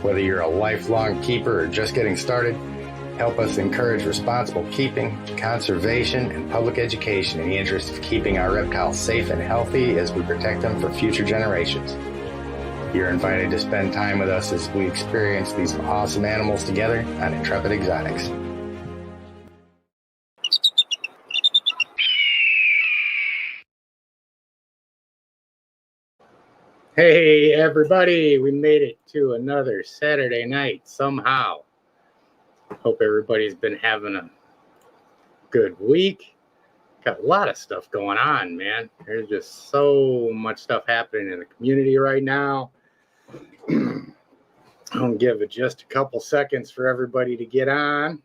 Whether you're a lifelong keeper or just getting started, help us encourage responsible keeping, conservation, and public education in the interest of keeping our reptiles safe and healthy as we protect them for future generations. You're invited to spend time with us as we experience these awesome animals together on Intrepid Exotics. Hey everybody, we made it to another Saturday night somehow. Hope everybody's been having a good week. Got a lot of stuff going on, man. There's just so much stuff happening in the community right now. I'll give it just a couple seconds for everybody to get on.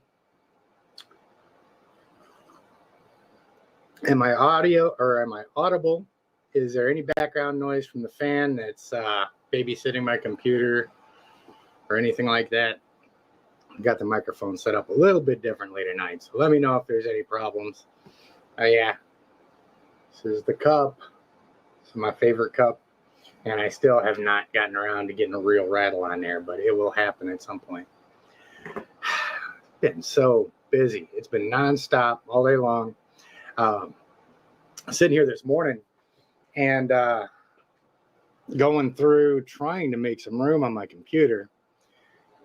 Am I audible? Is there any background noise from the fan that's babysitting my computer or anything like that? I've got the microphone set up a little bit differently tonight, so let me know if there's any problems. Oh yeah, this is the cup. This is my favorite cup, and I still have not gotten around to getting a real rattle on there, but it will happen at some point. Been so busy. It's been nonstop all day long. Sitting here this morning and going through trying to make some room on my computer,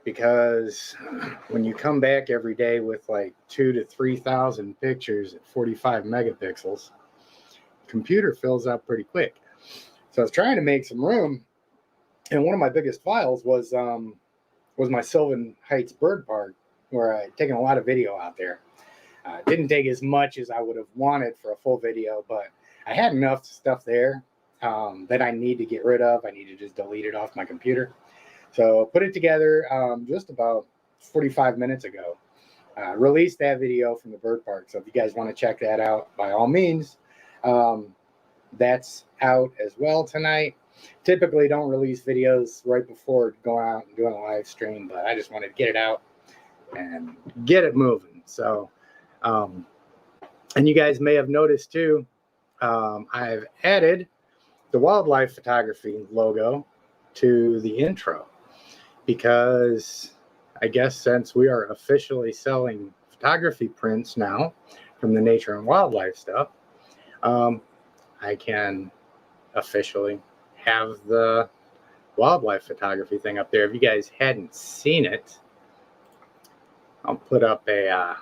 because when you come back every day with like 2,000 to 3,000 pictures at 45 megapixels, computer fills up pretty quick. So I was trying to make some room, and one of my biggest files was my Sylvan Heights Bird Park, where I'd taken a lot of video out there. Didn't take as much as I would have wanted for a full video, but I had enough stuff there that I need to get rid of. I need to just delete it off my computer. So put it together just about 45 minutes ago. Released that video from the bird park. So if you guys want to check that out, by all means, that's out as well tonight. Typically don't release videos right before going out and doing a live stream, but I just wanted to get it out and get it moving. So, and you guys may have noticed too, I've added the wildlife photography logo to the intro, because I guess since we are officially selling photography prints now from the nature and wildlife stuff, I can officially have the wildlife photography thing up there. If you guys hadn't seen it, I'll put up an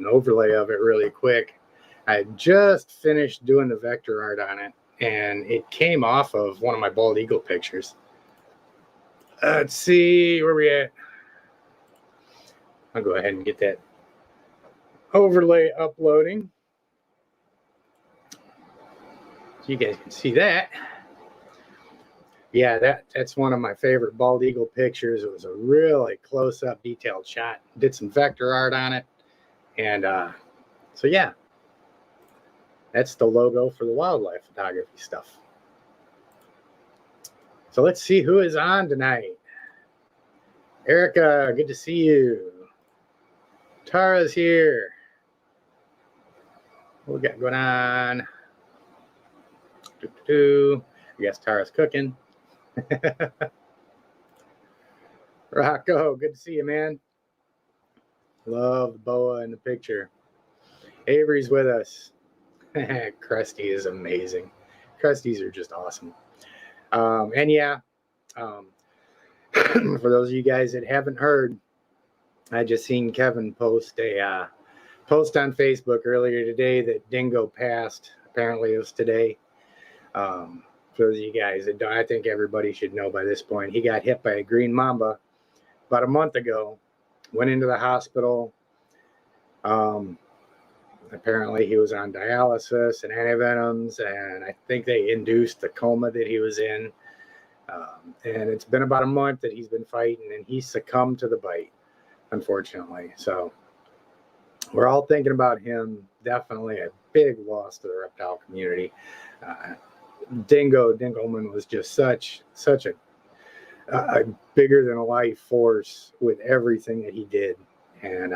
overlay of it really quick. I just finished doing the vector art on it, and it came off of one of my bald eagle pictures. Let's see where we at. I'll go ahead and get that overlay uploading so you guys can see that. Yeah, that's one of my favorite bald eagle pictures. It was a really close-up detailed shot. Did some vector art on it, and so yeah, that's the logo for the wildlife photography stuff. So let's see who is on tonight. Erica, good to see you. Tara's here. What we got going on? I guess Tara's cooking. Rocco, good to see you, man. Love the boa in the picture. Avery's with us. Krusty is amazing. Krusties are just awesome. And yeah, for those of you guys that haven't heard, I just seen Kevin post a post on Facebook earlier today that Dingo passed. Apparently it was today. For those of you guys that don't, I think everybody should know by this point, he got hit by a green mamba about a month ago, went into the hospital. Apparently he was on dialysis and antivenoms, and I think they induced the coma that he was in. And it's been about a month that he's been fighting, and he succumbed to the bite, unfortunately. So we're all thinking about him. Definitely a big loss to the reptile community. Dingoman was just such a bigger than a life force with everything that he did, and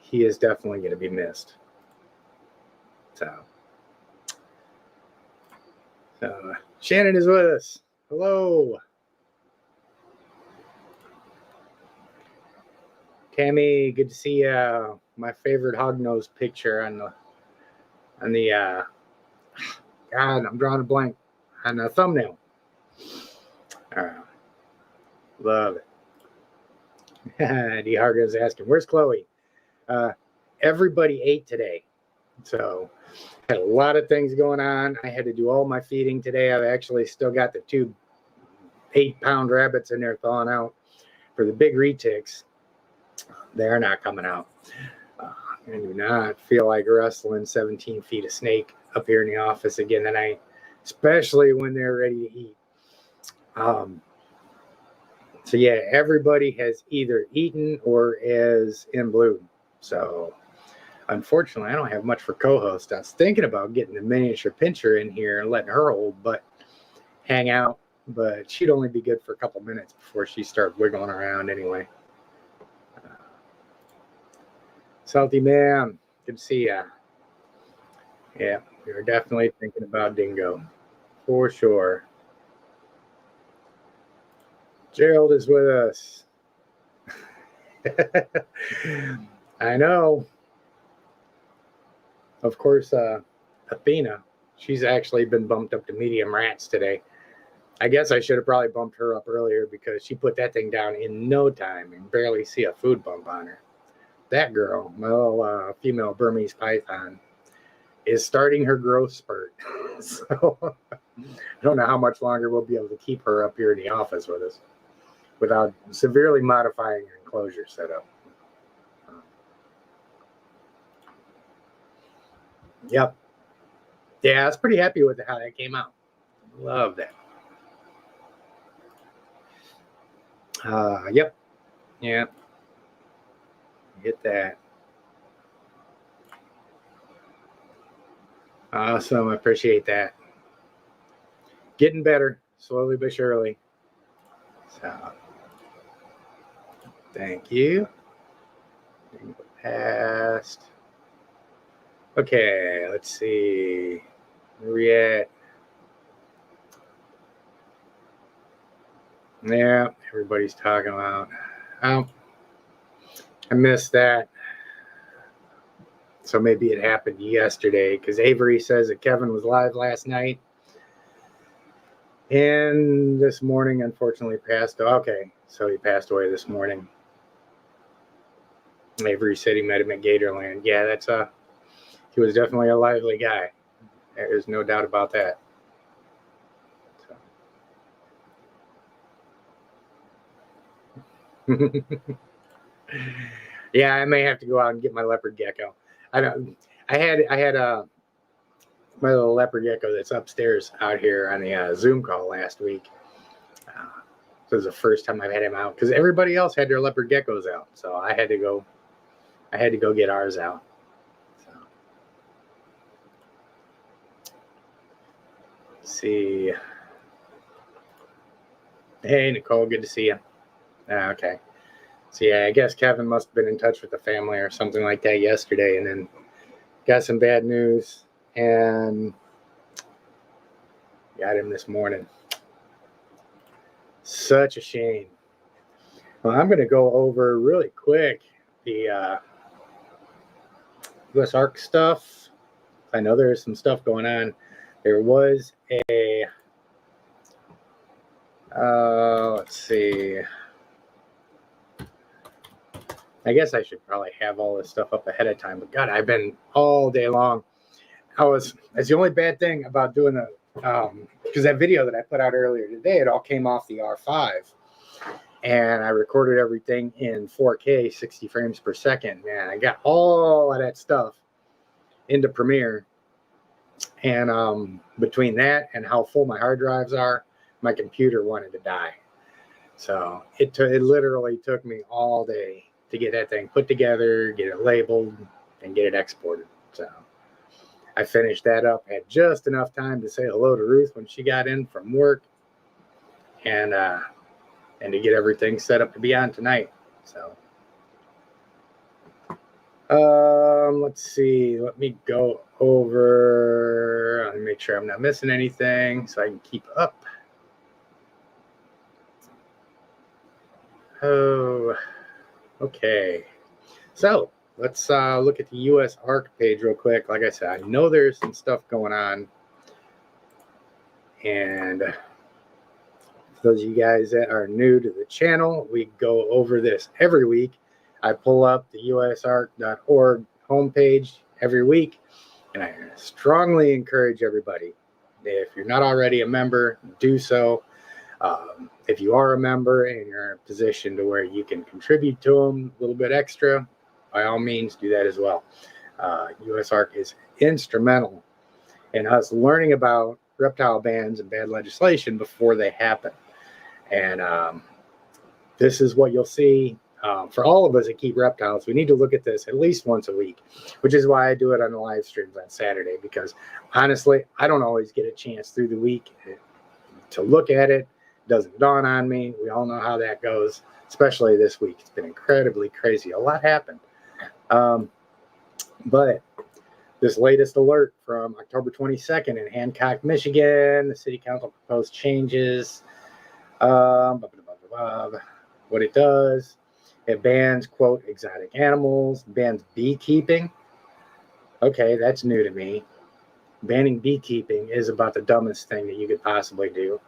he is definitely going to be missed. So Shannon is with us. Hello. Tammy, good to see you. My favorite hognose picture on the God, I'm drawing a blank on the thumbnail. Love it. D. Hargan's asking, where's Chloe? Everybody ate today. So had a lot of things going on. I had to do all my feeding today. I've actually still got the 2 8-pound rabbits in there thawing out. For the big retics, they're not coming out. I do not feel like wrestling 17 feet of snake up here in the office again tonight, especially when they're ready to eat. So yeah, everybody has either eaten or is in bloom. So unfortunately, I don't have much for co-host. I was thinking about getting the miniature pincher in here and letting her old butt hang out, but she'd only be good for a couple minutes before she starts wiggling around anyway. Salty man, good to see ya. Yeah, we are definitely thinking about Dingo, for sure. Gerald is with us. I know. Of course, Athena, she's actually been bumped up to medium rats today. I guess I should have probably bumped her up earlier because she put that thing down in no time and barely see a food bump on her. That girl, my little female Burmese python, is starting her growth spurt. So I don't know how much longer we'll be able to keep her up here in the office with us without severely modifying her enclosure setup. Yep. Yeah, I was pretty happy with how that came out. Love that. Yep. Yep. Hit that. Awesome. I appreciate that. Getting better, slowly but surely. So, thank you. Past. Okay, let's see. Where we at? Yeah, everybody's talking about. Oh, I missed that. So maybe it happened yesterday because Avery says that Kevin was live last night. And this morning, unfortunately, passed. Okay, so he passed away this morning. Avery said he met him at Gatorland. Yeah, he was definitely a lively guy. There's no doubt about that. So. Yeah, I may have to go out and get my leopard gecko. I had my little leopard gecko that's upstairs out here on the Zoom call last week. It was the first time I've had him out because everybody else had their leopard geckos out, so I had to go get ours out. So. Let's see. Hey, Nicole, good to see you. Okay. So yeah, I guess Kevin must have been in touch with the family or something like that yesterday, and then got some bad news and got him this morning. Such a shame. Well, I'm going to go over really quick the USARK stuff. I know there's some stuff going on. There was a, let's see. I guess I should probably have all this stuff up ahead of time. But God, I've been all day long. That's the only bad thing about doing the, because that video that I put out earlier today, it all came off the R5. And I recorded everything in 4K, 60 frames per second. Man, I got all of that stuff into Premiere. And between that and how full my hard drives are, my computer wanted to die. So it literally took me all day to get that thing put together, get it labeled, and get it exported. So I finished that up, had just enough time to say hello to Ruth when she got in from work, and to get everything set up to be on tonight. So let's see. Let me go over. Let me make sure I'm not missing anything so I can keep up. Oh, Okay, so let's look at the USARK page real quick. Like I said, I know there's some stuff going on, and for those of you guys that are new to the channel, we go over this every week. I pull up the USARK.org homepage every week, and I strongly encourage everybody, if you're not already a member, do so. If you are a member and you're in a position to where you can contribute to them a little bit extra, by all means, do that as well. USARK is instrumental in us learning about reptile bans and bad legislation before they happen. And this is what you'll see for all of us that keep reptiles. We need to look at this at least once a week, which is why I do it on the live streams on Saturday, because honestly, I don't always get a chance through the week to look at it. It doesn't dawn on me. We all know how that goes, especially this week. It's been incredibly crazy. A lot happened. But this latest alert from October 22nd in Hancock, Michigan, the city council proposed changes. What it does, it bans, quote, exotic animals, bans beekeeping. Okay, that's new to me. Banning beekeeping is about the dumbest thing that you could possibly do.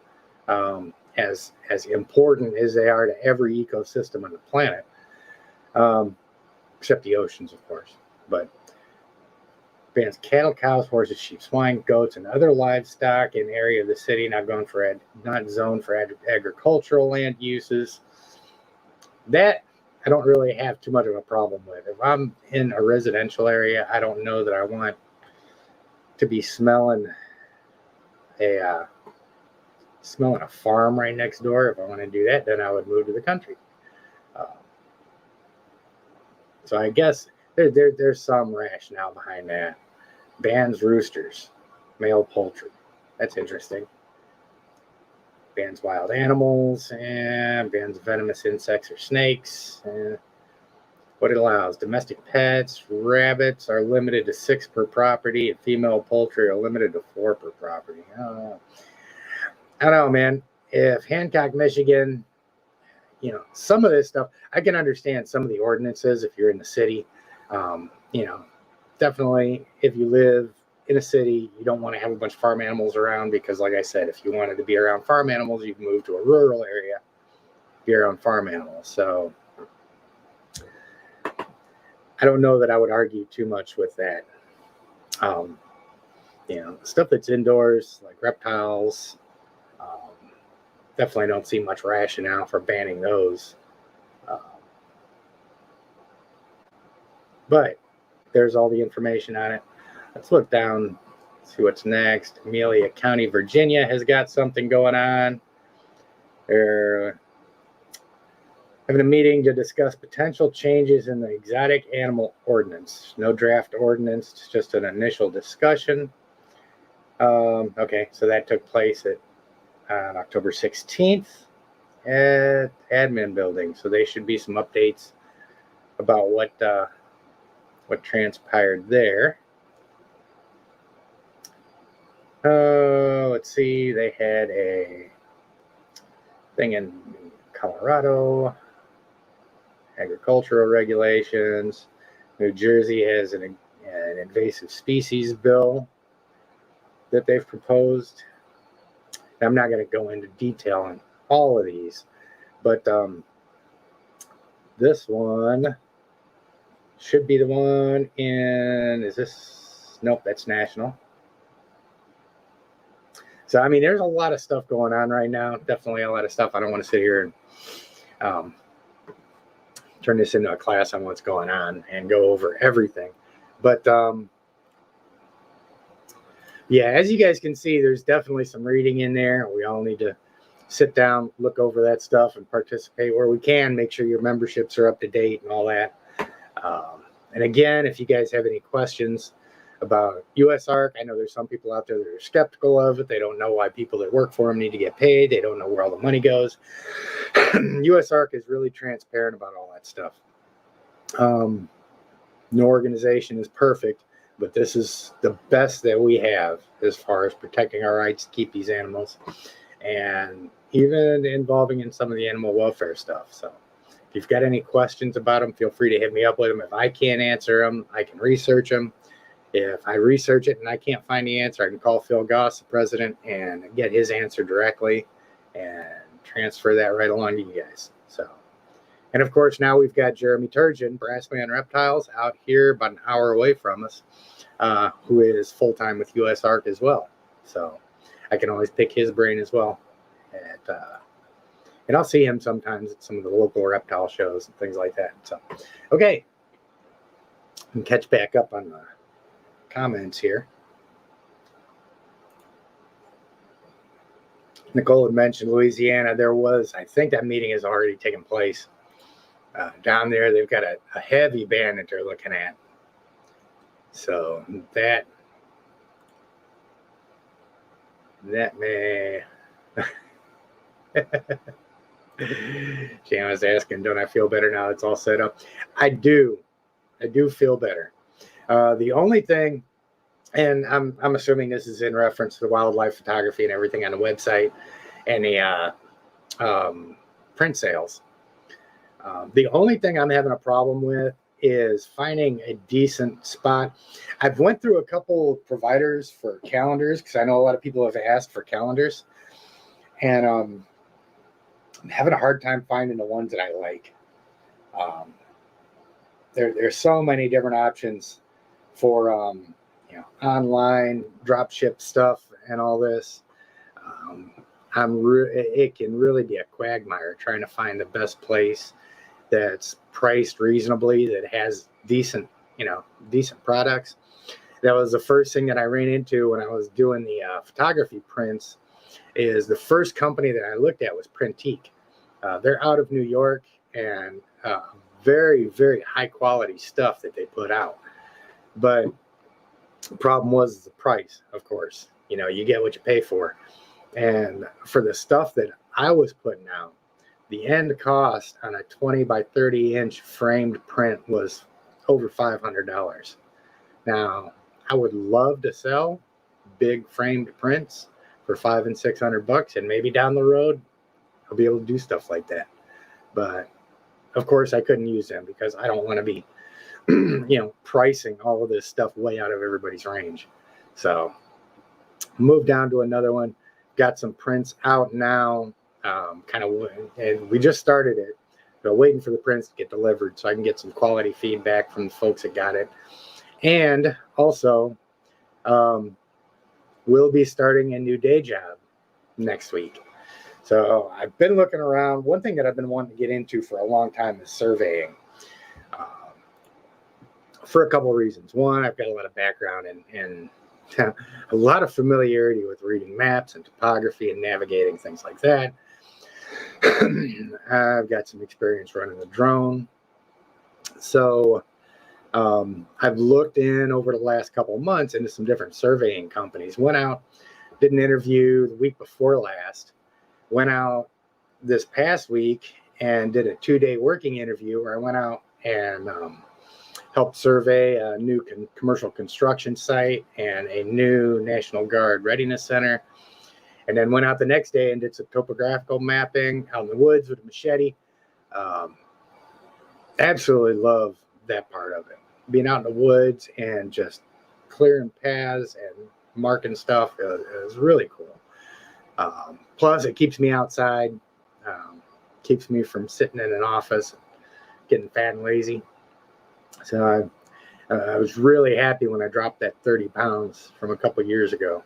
As important as they are to every ecosystem on the planet, except the oceans, of course. But bans cattle, cows, horses, sheep, swine, goats, and other livestock in area of the city not zoned for agricultural land uses. That I don't really have too much of a problem with. If I'm in a residential area, I don't know that I want to be smelling a farm right next door. If I want to do that, then I would move to the country. So I guess there's some rationale behind that. Bans roosters, male poultry. That's interesting. Bans wild animals, and bans venomous insects or snakes. What it allows: domestic pets, rabbits are limited to 6 per property, and female poultry are limited to 4 per property. I don't know, man. If Hancock, Michigan, some of this stuff, I can understand some of the ordinances if you're in the city. Definitely if you live in a city, you don't want to have a bunch of farm animals around, because like I said, if you wanted to be around farm animals, you can move to a rural area, be around farm animals. So I don't know that I would argue too much with that. Stuff that's indoors, like reptiles, definitely don't see much rationale for banning those. But there's all the information on it. Let's look down, see what's next. Amelia County, Virginia has got something going on. They're having a meeting to discuss potential changes in the exotic animal ordinance. No draft ordinance, it's just an initial discussion. Okay, so that took place on October 16th at admin building. So there should be some updates about what transpired there. Let's see, they had a thing in Colorado, agricultural regulations. New Jersey has an invasive species bill that they've proposed. I'm not going to go into detail on all of these, but this one should be the one in, nope, that's national. So, I mean, there's a lot of stuff going on right now. Definitely a lot of stuff. I don't want to sit here and turn this into a class on what's going on and go over everything. But, yeah, as you guys can see, there's definitely some reading in there. We all need to sit down, look over that stuff, and participate where we can. Make sure your memberships are up to date and all that. And again, if you guys have any questions about USARK, I know there's some people out there that are skeptical of it. They don't know why people that work for them need to get paid. They don't know where all the money goes. USARK is really transparent about all that stuff. No organization is perfect, but this is the best that we have as far as protecting our rights to keep these animals, and even involving in some of the animal welfare stuff. So if you've got any questions about them, feel free to hit me up with them. If I can't answer them, I can research them. If I research it and I can't find the answer, I can call Phil Goss, the president, and get his answer directly and transfer that right along to you guys. So, and of course, now we've got Jeremy Turgeon, Brassman Reptiles, out here about an hour away from us, who is full-time with USARK as well. So I can always pick his brain as well. And I'll see him sometimes at some of the local reptile shows and things like that. So, okay. And catch back up on the comments here. Nicole had mentioned Louisiana. There was, I think that meeting has already taken place. Down there, they've got a heavy band that they're looking at. So that may... Jan was asking, don't I feel better now it's all set up? I do feel better. The only thing, and I'm assuming this is in reference to the wildlife photography and everything on the website and the print sales. The only thing I'm having a problem with is finding a decent spot. I've went through a couple providers for calendars because I know a lot of people have asked for calendars, and I'm having a hard time finding the ones that I like. There's so many different options for online drop ship stuff and all this. It can really be a quagmire trying to find the best place that's priced reasonably, that has decent products. That was the first thing that I ran into when I was doing the photography prints. Is the first company that I looked at was Printique. They're out of New York, and very, very high quality stuff that they put out. But the problem was the price, of course. You get what you pay for. And for the stuff that I was putting out, the end cost on a 20 by 30 inch framed print was over $500. Now, I would love to sell big framed prints for $500 and $600, and maybe down the road I'll be able to do stuff like that. But of course, I couldn't use them because I don't want to be, pricing all of this stuff way out of everybody's range. So, moved down to another one. Got some prints out now. And we just started it. So waiting for the prints to get delivered so I can get some quality feedback from the folks that got it. And also, we'll be starting a new day job next week. So I've been looking around. One thing that I've been wanting to get into for a long time is surveying. For a couple of reasons. One, I've got a lot of background and a lot of familiarity with reading maps and topography and navigating things like that. I've got some experience running a drone. So I've looked in over the last couple of months into some different surveying companies. Went out, did an interview the week before last. Went out this past week and did a 2-day working interview where I went out and helped survey a new commercial construction site and a new National Guard Readiness Center. And then went out the next day and did some topographical mapping out in the woods with a machete. Absolutely love that part of it. Being out in the woods and just clearing paths and marking stuff is really cool. Plus, it keeps me outside, keeps me from sitting in an office, getting fat and lazy. So I was really happy when I dropped that 30 pounds from a couple years ago.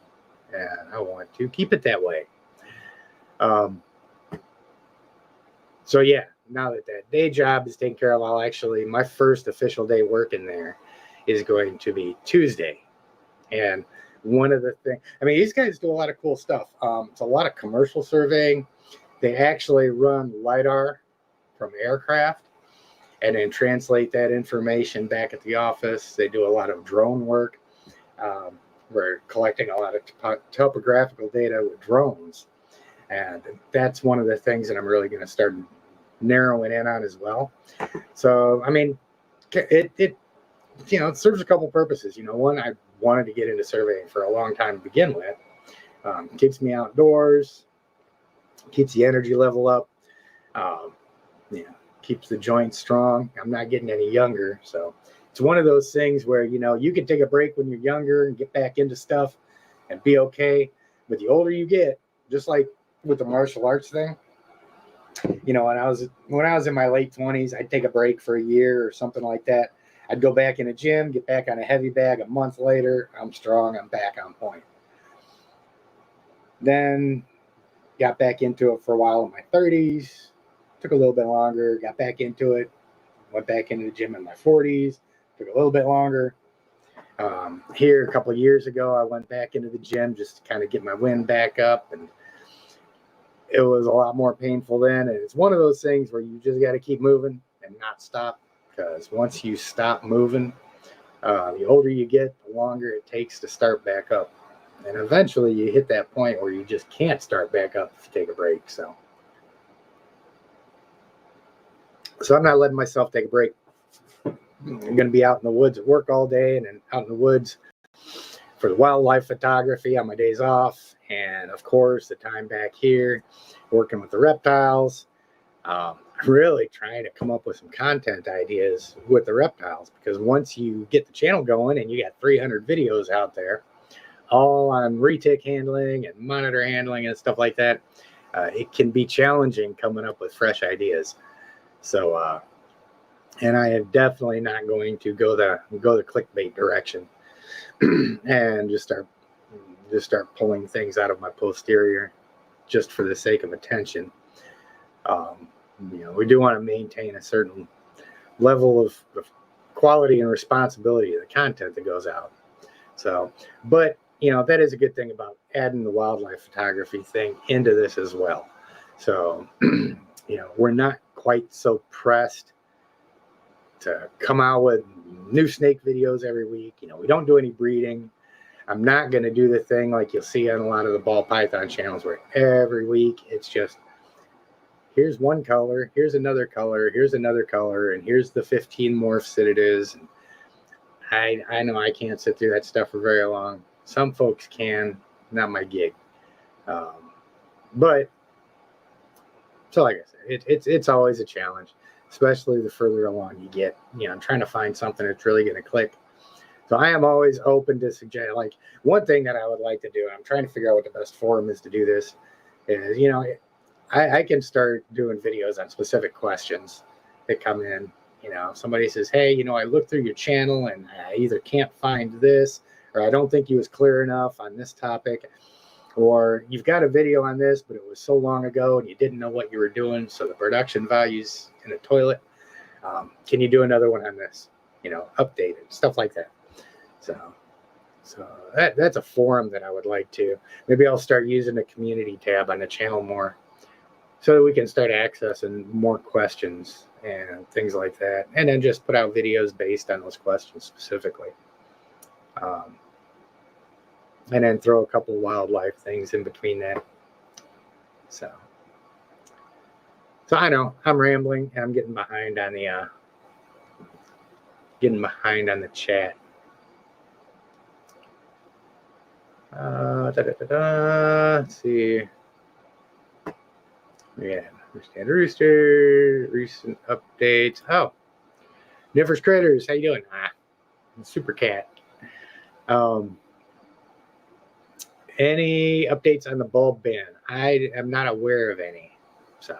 And I want to keep it that way. So yeah, now that day job is taken care of, my first official day working there is going to be Tuesday. And one of the things, these guys do a lot of cool stuff. It's a lot of commercial surveying. They actually run LiDAR from aircraft and then translate that information back at the office. They do a lot of drone work. We're collecting a lot of topographical data with drones. And that's one of the things that I'm really going to start narrowing in on as well. So, it serves a couple purposes. One, I wanted to get into surveying for a long time to begin with. Keeps me outdoors, keeps the energy level up, keeps the joints strong. I'm not getting any younger, so it's one of those things where, you know, you can take a break when you're younger and get back into stuff and be okay. But the older you get, just like with the martial arts thing, you know, when I was in my late 20s, I'd take a break for a year or something like that. I'd go back in the gym, get back on a heavy bag. A month later, I'm strong. I'm back on point. Then got back into it for a while in my 30s. Took a little bit longer. Got back into it. Went back into the gym in my 40s. Took a little bit longer. Here a couple of years ago, I went back into the gym just to kind of get my wind back up, and it was a lot more painful then. And it's one of those things where you just got to keep moving and not stop, because once you stop moving, the older you get, the longer it takes to start back up. And eventually you hit that point where you just can't start back up if you take a break. So I'm not letting myself take a break. I'm going to be out in the woods at work all day, and then out in the woods for the wildlife photography on my days off. And of course, the time back here working with the reptiles. I'm really trying to come up with some content ideas with the reptiles, because once you get the channel going and you got 300 videos out there, all on retic handling and monitor handling and stuff like that, it can be challenging coming up with fresh ideas. So, and I am definitely not going to go the clickbait direction and just start pulling things out of my posterior just for the sake of attention. You know, we do want to maintain a certain level of quality and responsibility of the content that goes out. So, but you know, that is a good thing about adding the wildlife photography thing into this as well. So, you know, we're not quite so pressed to come out with new snake videos every week. You know, we don't do any breeding. I'm not going to do the thing like you'll see on a lot of the ball python channels where every week it's just, here's one color, here's another color, here's another color, and here's the 15 morphs that it is. And I know I can't sit through that stuff for very long. Some folks can, not my gig. But so like I said, it's always a challenge, especially the further along you get. You know, I'm trying to find something that's really going to click. So I am always open to suggest, like, one thing that I would like to do, and I'm trying to figure out what the best forum is to do this, is, you know, I can start doing videos on specific questions that come in. You know, somebody says, hey, you know, I looked through your channel and I either can't find this, or I don't think you was clear enough on this topic, or you've got a video on this, but it was so long ago and you didn't know what you were doing, so the production value's in the toilet. Can you do another one on this? You know, updated, stuff like that. So that's a forum that I would like to. Maybe I'll start using the community tab on the channel more, so that we can start accessing more questions and things like that, and then just put out videos based on those questions specifically. And then throw a couple wildlife things in between that. So I know I'm rambling and I'm getting behind on the chat. Let's see. Yeah, Understand Rooster, recent updates. Oh, Niffers Critters, how you doing? Super Cat. Any updates on the bulb ban? I am not aware of any. So,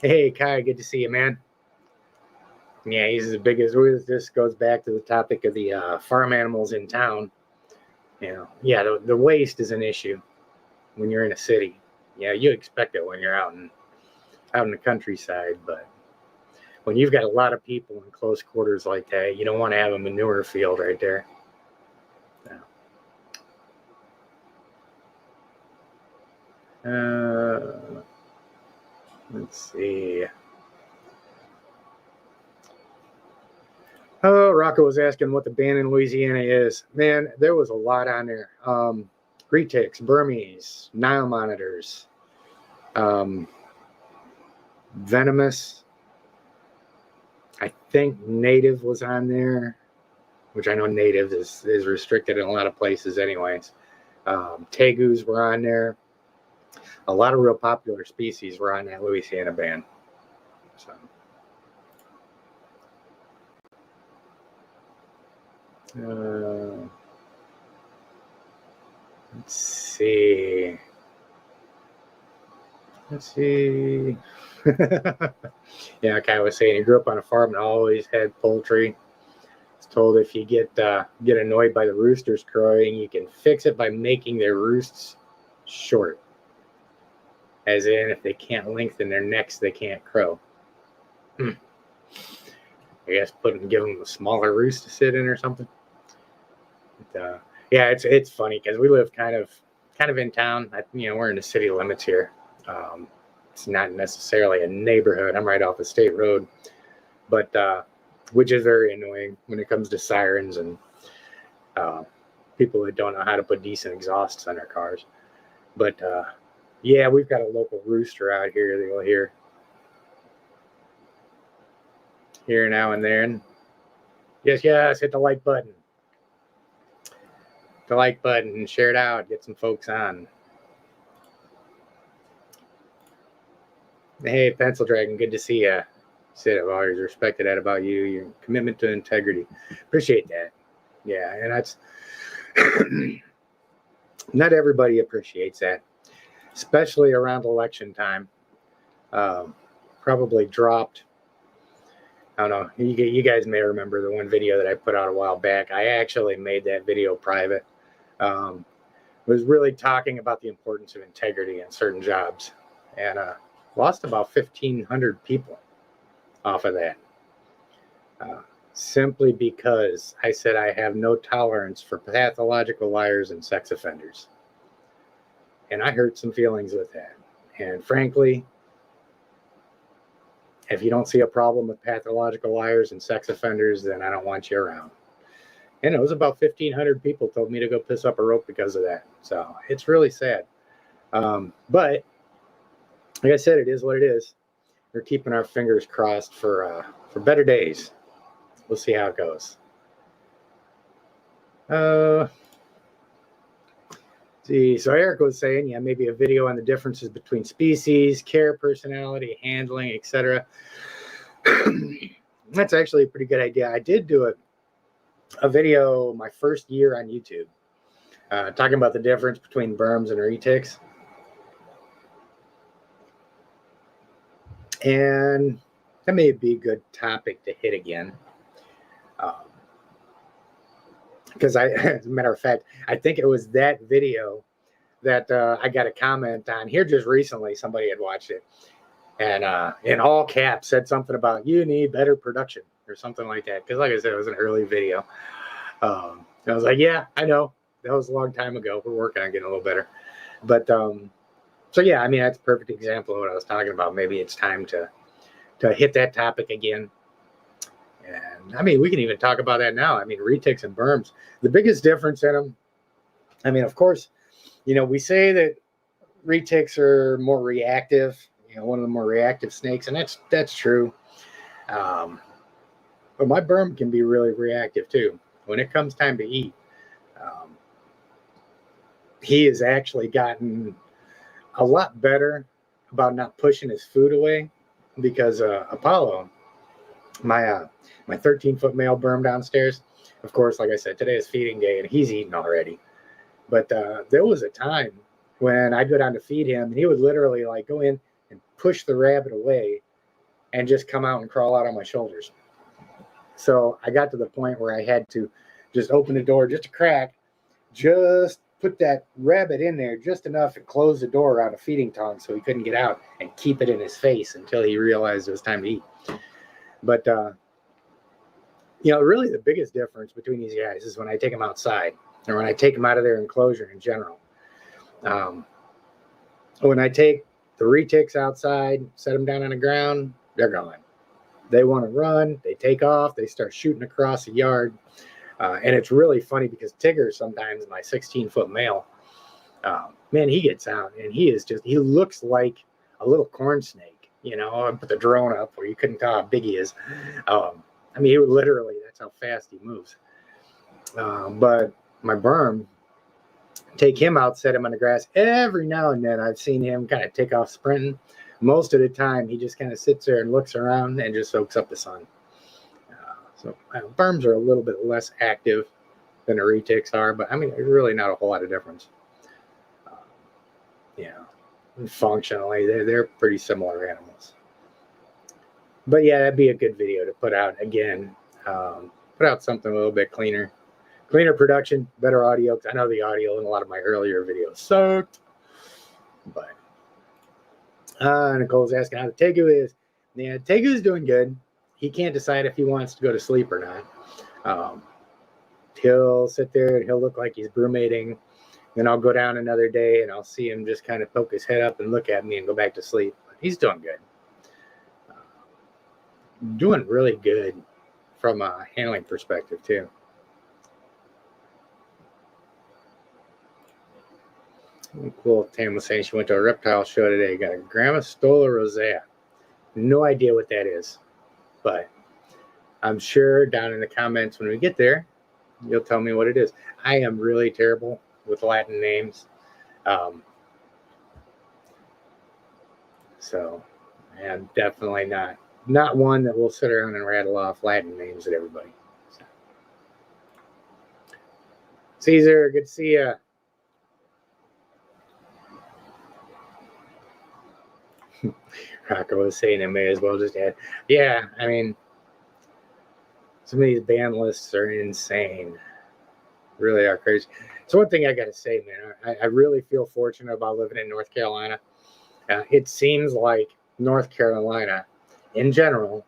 hey, Kai, good to see you, man. Yeah, he's as big as this. Goes back to the topic of the farm animals in town. You know, yeah, the waste is an issue when you're in a city. Yeah, you expect it when you're out in the countryside, but when you've got a lot of people in close quarters like that, you don't want to have a manure field right there. No. Let's see. Oh, Rocco was asking what the ban in Louisiana is. Man, there was a lot on there. Retics, Burmese, Nile monitors, venomous. I think native was on there, which I know native is restricted in a lot of places anyways. Tegus were on there. A lot of real popular species were on that Louisiana ban. So. Let's see. Yeah, like I was saying, he grew up on a farm and always had poultry. He's told if you get annoyed by the roosters crowing, you can fix it by making their roosts short. As in, if they can't lengthen their necks, they can't crow. I guess give them a smaller roost to sit in or something. But, yeah, it's funny because we live kind of in town. We're in the city limits here. It's not necessarily a neighborhood. I'm right off a state road, but which is very annoying when it comes to sirens and people that don't know how to put decent exhausts on their cars. But yeah, we've got a local rooster out here that you'll hear now and then. Yes, hit the like button. The like button and share it out. Get some folks on. Hey, Pencil Dragon, good to see you. Said I've always respected that about you, your commitment to integrity. Appreciate that. Yeah, and that's not everybody appreciates that, especially around election time. Probably dropped. I don't know. You guys may remember the one video that I put out a while back. I actually made that video private. Was really talking about the importance of integrity in certain jobs, and lost about 1,500 people off of that. Simply because I said I have no tolerance for pathological liars and sex offenders. And I hurt some feelings with that. And frankly, if you don't see a problem with pathological liars and sex offenders, then I don't want you around. And it was about 1,500 people told me to go piss up a rope because of that. So it's really sad. But like I said, it is what it is. We're keeping our fingers crossed for better days. We'll see how it goes. See, so Eric was saying, yeah, maybe a video on the differences between species, care, personality, handling, etc. That's actually a pretty good idea. I did do a video my first year on YouTube talking about the difference between berms and retics. And that may be a good topic to hit again. Because as a matter of fact, I think it was that video that I got a comment on here just recently. Somebody had watched it and in all caps said something about you need better production or something like that. Because like I said, it was an early video. I was like, yeah, I know. That was a long time ago. We're working on getting a little better. But so, yeah, I mean, that's a perfect example of what I was talking about. Maybe it's time to hit that topic again. And I mean, we can even talk about that now. I mean, retics and berms, the biggest difference in them. I mean, of course, we say that retics are more reactive, one of the more reactive snakes, and that's true. But my berm can be really reactive too. When it comes time to eat, he has actually gotten a lot better about not pushing his food away because Apollo, my 13-foot male berm downstairs, of course, like I said, today is feeding day and he's eaten already. But there was a time when I'd go down to feed him and he would literally like go in and push the rabbit away and just come out and crawl out on my shoulders. So I got to the point where I had to just open the door just a crack, just put that rabbit in there just enough and close the door around a feeding tongue so he couldn't get out and keep it in his face until he realized it was time to eat. But, really the biggest difference between these guys is when I take them outside or when I take them out of their enclosure in general. When I take the retics outside, set them down on the ground, they're gone. They want to run, they take off, they start shooting across the yard. And it's really funny because Tigger, sometimes my 16-foot male, man, he gets out and he looks like a little corn snake. I put the drone up where you couldn't tell how big he is. I mean, he would literally, that's how fast he moves. But my berm, take him out, set him on the grass. Every now and then I've seen him kind of take off sprinting. Most of the time he just kind of sits there and looks around and just soaks up the sun. So berms are a little bit less active than the retics are, but I mean, there's really not a whole lot of difference. Functionally, they're pretty similar animals. But yeah, that'd be a good video to put out again. Put out something a little bit cleaner production, better audio. I know the audio in a lot of my earlier videos sucked. But Nicole's asking how the tegu is. Yeah, tegu's doing good. He can't decide if he wants to go to sleep or not. He'll sit there and he'll look like he's brumating. Then I'll go down another day and I'll see him just kind of poke his head up and look at me and go back to sleep. But he's doing good. Doing really good from a handling perspective too. Cool. Tam was saying she went to a reptile show today. Got a Grammostola rosea. No idea what that is, but I'm sure down in the comments when we get there, you'll tell me what it is. I am really terrible with Latin names. So I'm definitely not one that will sit around and rattle off Latin names at everybody. So. Caesar, good to see you. Rocco was saying it may as well just add. Yeah, I mean, some of these ban lists are insane. Really are crazy. So one thing I got to say, man, I really feel fortunate about living in North Carolina. It seems like North Carolina, in general,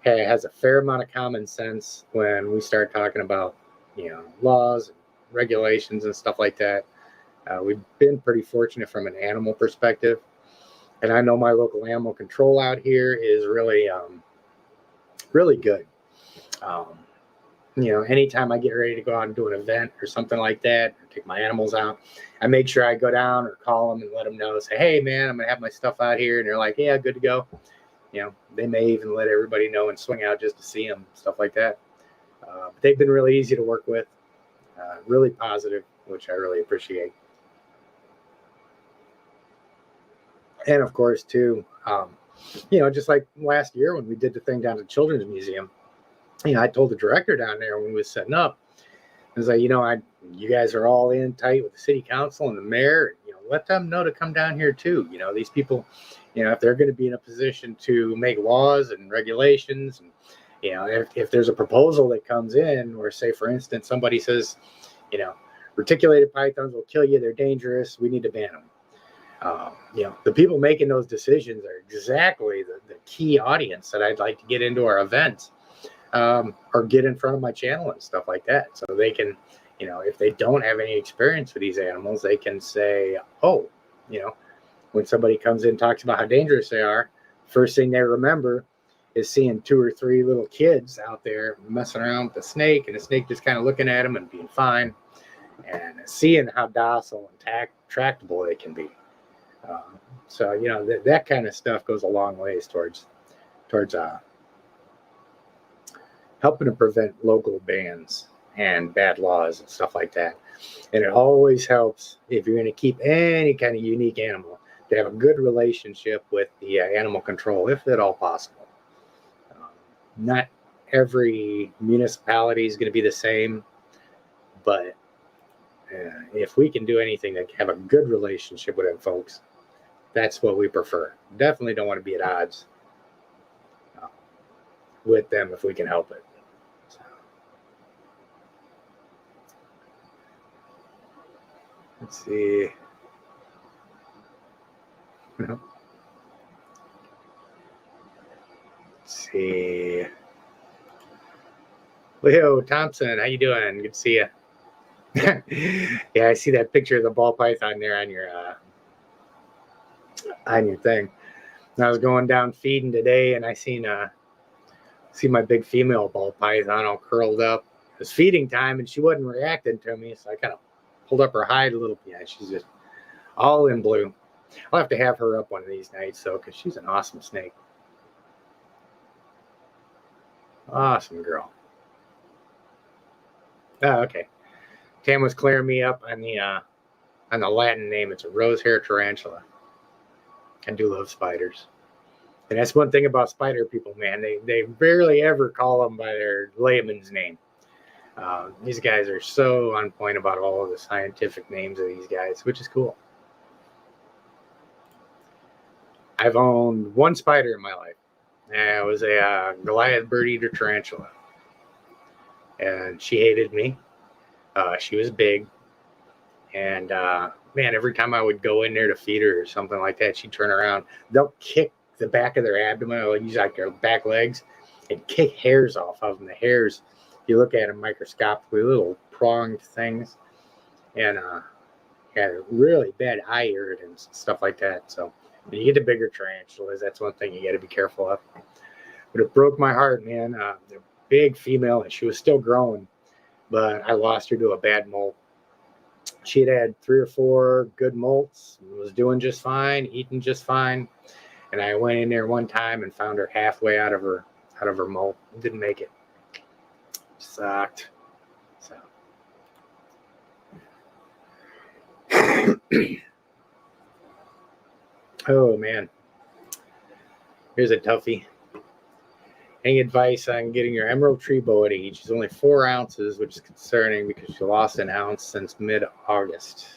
has a fair amount of common sense when we start talking about, laws, and regulations, and stuff like that. We've been pretty fortunate from an animal perspective. And I know my local animal control out here is really, really good. Anytime I get ready to go out and do an event or something like that, or take my animals out, I make sure I go down or call them and let them know, say, hey, man, I'm going to have my stuff out here. And they're like, yeah, good to go. They may even let everybody know and swing out just to see them, stuff like that. But they've been really easy to work with, really positive, which I really appreciate. And of course, too, just like last year when we did the thing down at the Children's Museum, I told the director down there when we was setting up, I was like, you guys are all in tight with the city council and the mayor, let them know to come down here too. These people, if they're going to be in a position to make laws and regulations, and, if there's a proposal that comes in, or say, for instance, somebody says, reticulated pythons will kill you, they're dangerous, we need to ban them. The people making those decisions are exactly the key audience that I'd like to get into our events, or get in front of my channel and stuff like that. So they can, if they don't have any experience with these animals, they can say, oh, when somebody comes in and talks about how dangerous they are, first thing they remember is seeing 2 or 3 little kids out there messing around with the snake, and the snake just kind of looking at them and being fine, and seeing how docile and tractable they can be. So that kind of stuff goes a long ways towards helping to prevent local bans and bad laws and stuff like that. And it always helps, if you're going to keep any kind of unique animal, to have a good relationship with the animal control, if at all possible. Not every municipality is going to be the same, but if we can do anything to have a good relationship with them folks, that's what we prefer. Definitely don't want to be at odds with them if we can help it. So. Let's see. Let's see. Leo Thompson, how you doing? Good to see you. Yeah, I see that picture of the ball python there on your thing. And I was going down feeding today, and I see my big female ball python all curled up. It was feeding time, and she wasn't reacting to me, so I kind of pulled up her hide a little. Yeah, she's just all in blue. I'll have to have her up one of these nights, though, because she's an awesome snake. Awesome girl. Oh, okay. Tam was clearing me up on the on the Latin name, it's a rose hair tarantula. I do love spiders. And that's one thing about spider people, man. They barely ever call them by their layman's name. These guys are so on point about all of the scientific names of these guys, which is cool. I've owned one spider in my life. And it was a Goliath bird eater tarantula. And she hated me. She was big. And man, every time I would go in there to feed her or something like that, she'd turn around. They'll kick the back of their abdomen, or use like their back legs, and kick hairs off of them. The hairs, you look at them microscopically, little pronged things, and had really bad eye irritants and stuff like that. So when you get the bigger tarantulas, that's one thing you got to be careful of. But it broke my heart, man. They're big female, and she was still growing, but I lost her to a bad molt. She had 3 or 4 good molts, was doing just fine, eating just fine. And I went in there one time and found her halfway out of her molt. Didn't make it. Sucked. So. Oh man. Here's a toughie. Any advice on getting your emerald tree boa at age? She's only 4 ounces, which is concerning because she lost an ounce since mid-August.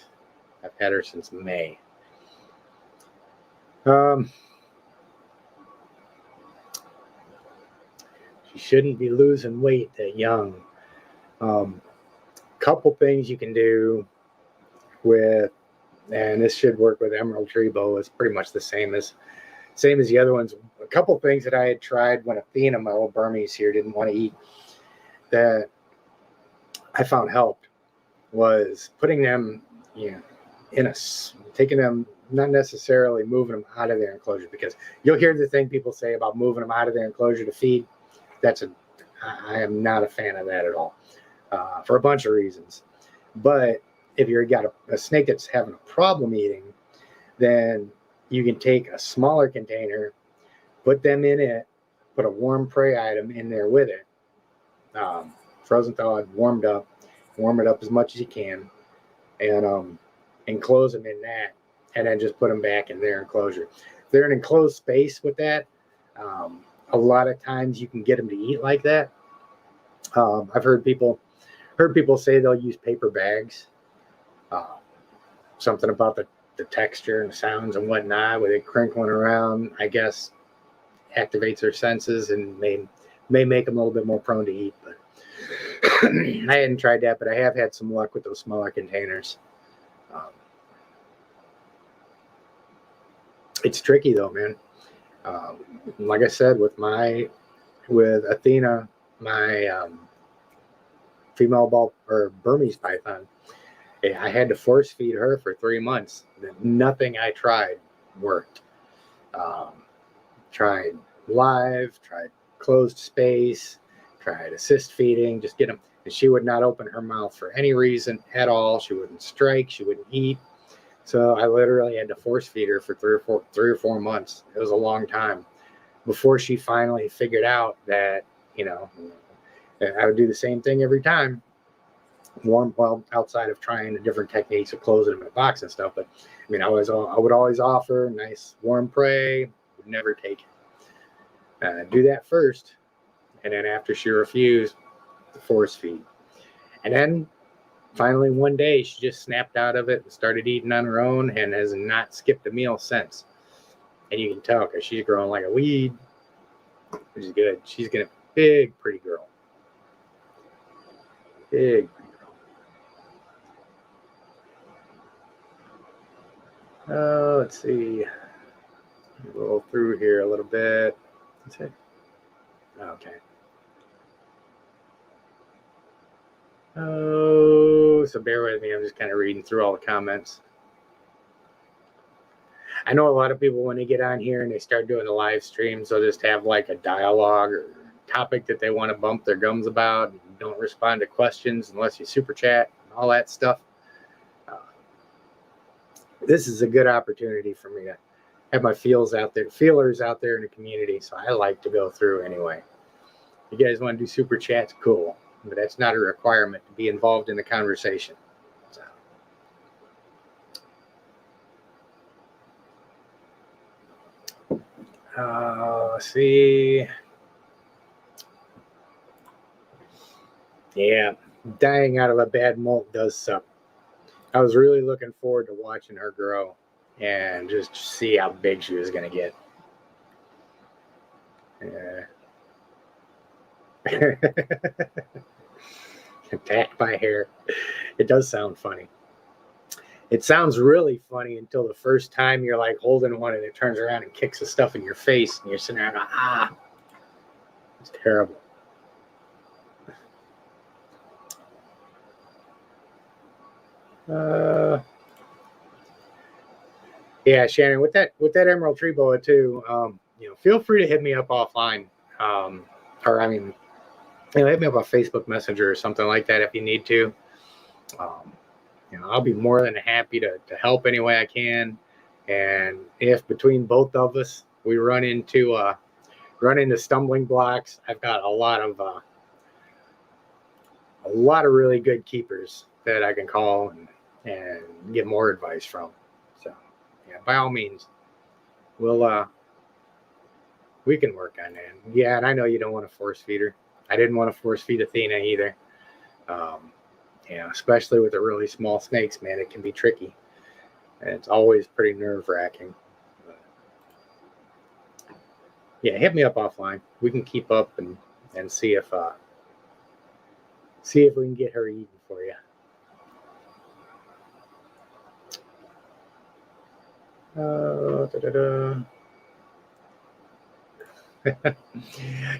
I've had her since May. She shouldn't be losing weight that young. Couple things you can do with, and this should work with emerald tree boa. It's pretty much the same as the other ones. A couple things that I had tried when Athena, my old Burmese here, didn't want to eat, that I found helped, was putting them, taking them, not necessarily moving them out of their enclosure, because you'll hear the thing people say about moving them out of their enclosure to feed. I am not a fan of that at all, for a bunch of reasons. But if you've got a snake that's having a problem eating, then you can take a smaller container, put them in it, put a warm prey item in there with it, frozen thawed, warm it up as much as you can, and enclose them in that, and then just put them back in their enclosure. If they're in an enclosed space with that, a lot of times you can get them to eat like that. I've heard people say they'll use paper bags. Something about the texture and the sounds and whatnot, with it crinkling around, I guess, activates their senses and may make them a little bit more prone to eat. But I hadn't tried that, but I have had some luck with those smaller containers. It's tricky though, man. Like I said, with Athena, my female ball or Burmese python, I had to force feed her for 3 months. Nothing I tried worked. Tried live, tried closed space, tried assist feeding, just get them. And she would not open her mouth for any reason at all. She wouldn't strike. She wouldn't eat. So I literally had to force feed her for 3 or 4 months. It was a long time before she finally figured out that, I would do the same thing every time. Well, outside of trying the different techniques of closing them in a box and stuff. But I mean, I would always offer nice warm prey, would never take it. Do that first. And then after she refused, the force feed. And then finally one day she just snapped out of it and started eating on her own and has not skipped a meal since. And you can tell because she's growing like a weed, which is good. She's getting a big, pretty girl. Big. Let's see. Roll through here a little bit. That's it. Okay. So bear with me. I'm just kind of reading through all the comments. I know a lot of people, when they get on here and they start doing the live streams, they'll just have like a dialogue or topic that they want to bump their gums about. And don't respond to questions unless you super chat and all that stuff. This is a good opportunity for me to have my feelers out there in the community. So I like to go through anyway. If you guys want to do super chats, cool. But that's not a requirement to be involved in the conversation. So. Let's see. Yeah, dying out of a bad molt does suck. I was really looking forward to watching her grow and just see how big she was going to get. Yeah. Attacked by hair. It does sound funny. It sounds really funny until the first time you're like holding one and it turns around and kicks the stuff in your face and you're sitting there going, ah. It's terrible. Yeah, Shannon, with that emerald tree boa too, feel free to hit me up offline. Or I mean, hit me up on Facebook Messenger or something like that if you need to. I'll be more than happy to help any way I can. And if between both of us we run into stumbling blocks, I've got a lot of really good keepers that I can call and get more advice from. So yeah, by all means, we can work on that. Yeah, and I know you don't want to force feed her. I didn't want to force feed Athena either. Especially with the really small snakes, man, it can be tricky. And it's always pretty nerve-wracking. Yeah, hit me up offline. We can keep up and see if we can get her eaten for you.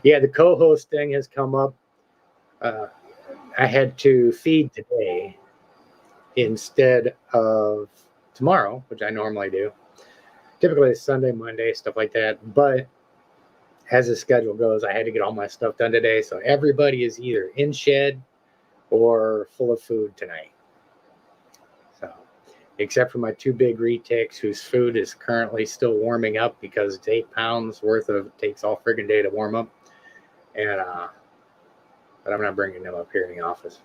Yeah, the co-host thing has come up. I had to feed today instead of tomorrow, which I normally do. Typically it's Sunday, Monday, stuff like that. But as the schedule goes, I had to get all my stuff done today. So everybody is either in shed or full of food tonight. So, except for my two big retics whose food is currently still warming up because it's 8 pounds worth of it takes all friggin' day to warm up. And but I'm not bringing them up here in the office.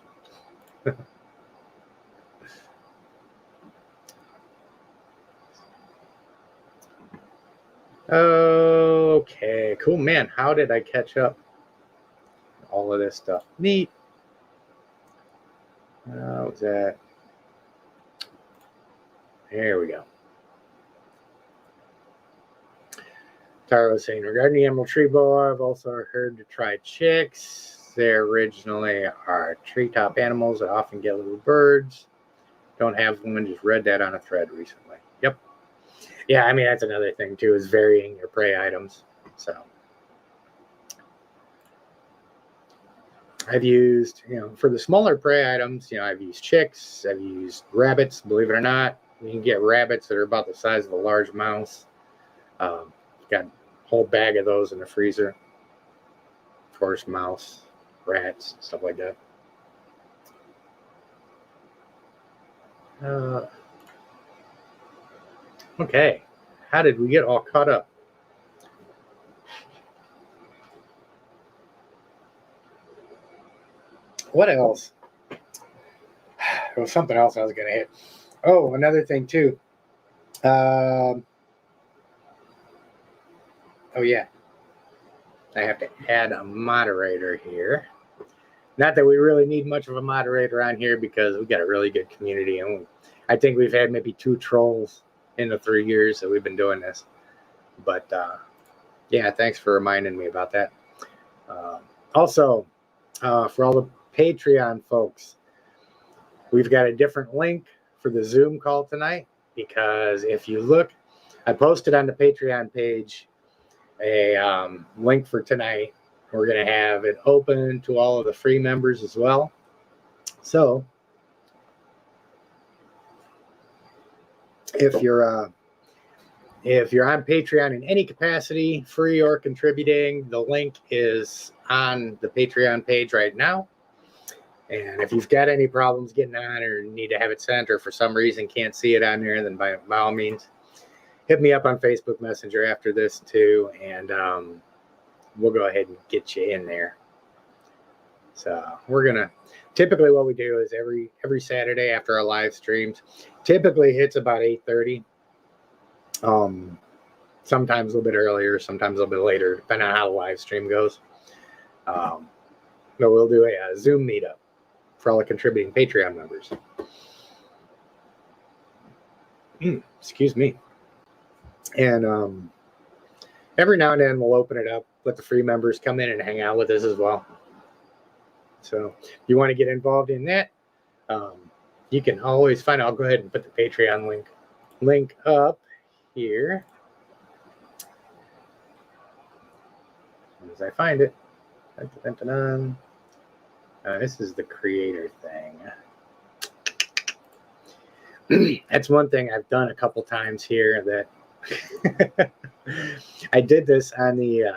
Okay, cool, man. How did I catch up? All of this stuff. Neat. How was that? There we go. Tara was saying, regarding the emerald tree boa, I've also heard to try chicks. They originally are treetop animals that often get little birds. Don't have one, just read that on a thread recently. Yep. Yeah, I mean, that's another thing, too, is varying your prey items. So I've used, for the smaller prey items, I've used chicks. I've used rabbits, believe it or not. You can get rabbits that are about the size of a large mouse. Got a whole bag of those in the freezer. Of course, mouse, rats, stuff like that. Okay, how did we get all caught up? What else? There was something else I was going to hit. Oh, another thing too. Oh yeah, I have to add a moderator here. Not that we really need much of a moderator on here because we've got a really good community, and I think we've had maybe 2 trolls in the 3 years that we've been doing this. But yeah, thanks for reminding me about that. Also, for all the Patreon folks, we've got a different link for the Zoom call tonight, because if you look, I posted on the Patreon page a link for tonight. We're going to have it open to all of the free members as well. So if you're on Patreon in any capacity, free or contributing, the link is on the Patreon page right now. And if you've got any problems getting on or need to have it sent, or for some reason can't see it on there, then by all means, hit me up on Facebook Messenger after this too, and we'll go ahead and get you in there. So we're gonna, typically what we do is every Saturday after our live streams, typically hits about 8:30. sometimes a little bit earlier, sometimes a little bit later, depending on how the live stream goes. But we'll do a Zoom meetup for all the contributing Patreon members. Excuse me. And every now and then we'll open it up, let the free members come in and hang out with us as well. So if you want to get involved in that, you can always find out. I'll go ahead and put the Patreon link up here as I find it. This is the creator thing. That's one thing I've done a couple times here that I did this on the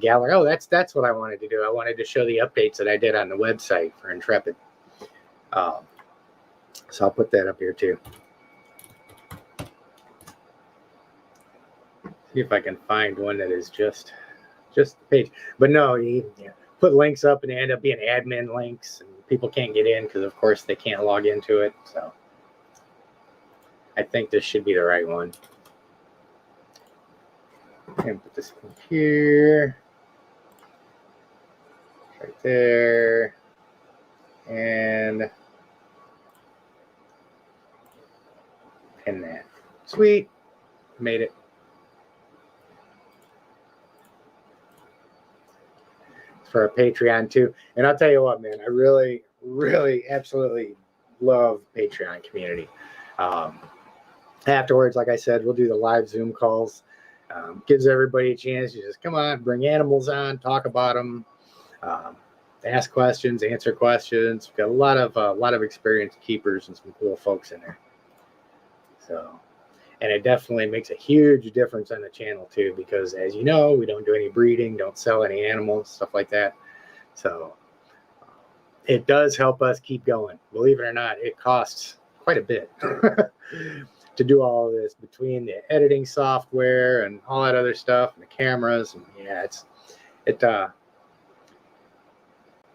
gallery. Oh, that's what I wanted to do. I wanted to show the updates that I did on the website for Intrepid. So I'll put that up here too. See if I can find one that is just the page. But no, you put links up and they end up being admin links, and people can't get in because, of course, they can't log into it. So I think this should be the right one. And put this in here, right there, and pin that. Sweet, made it. It's for our Patreon too. And I'll tell you what, man, I really, really, absolutely love Patreon community. Afterwards, like I said, we'll do the live Zoom calls. Gives everybody a chance to just come on, bring animals on, talk about them, ask questions, answer questions. We've got a lot of experienced keepers and some cool folks in there. So, and it definitely makes a huge difference on the channel too, because as you know, we don't do any breeding, don't sell any animals, stuff like that. So it does help us keep going. Believe it or not, it costs quite a bit to do all of this, between the editing software and all that other stuff and the cameras. And yeah, the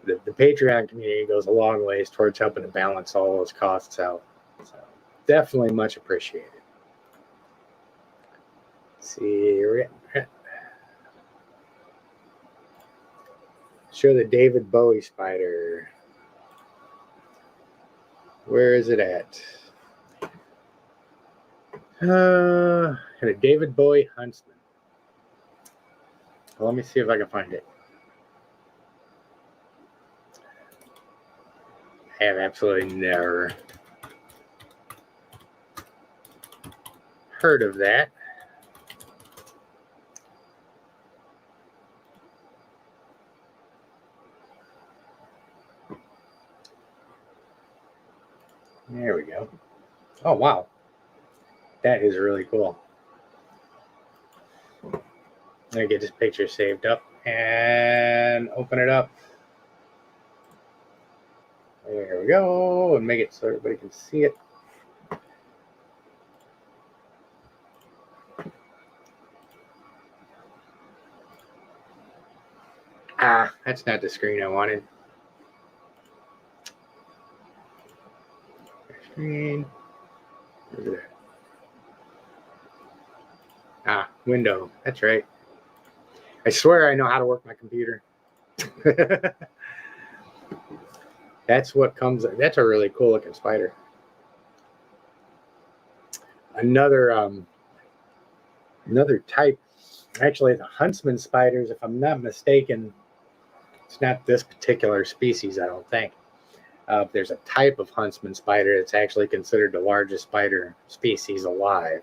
Patreon community goes a long ways towards helping to balance all those costs out. So definitely much appreciated. Let's see, show the David Bowie spider. Where is it at? A David Bowie huntsman. Well, let me see if I can find it. I have absolutely never heard of that. There we go. Oh, wow. That is really cool. I'm going to get this picture saved up and open it up. There we go. And make it so everybody can see it. Ah, that's not the screen I wanted. Screen. Where's it? Ah, window. That's right. I swear I know how to work my computer. That's what comes. That's a really cool looking spider. Another type. Actually, the huntsman spiders, if I'm not mistaken, it's not this particular species, I don't think. There's a type of huntsman spider that's actually considered the largest spider species alive.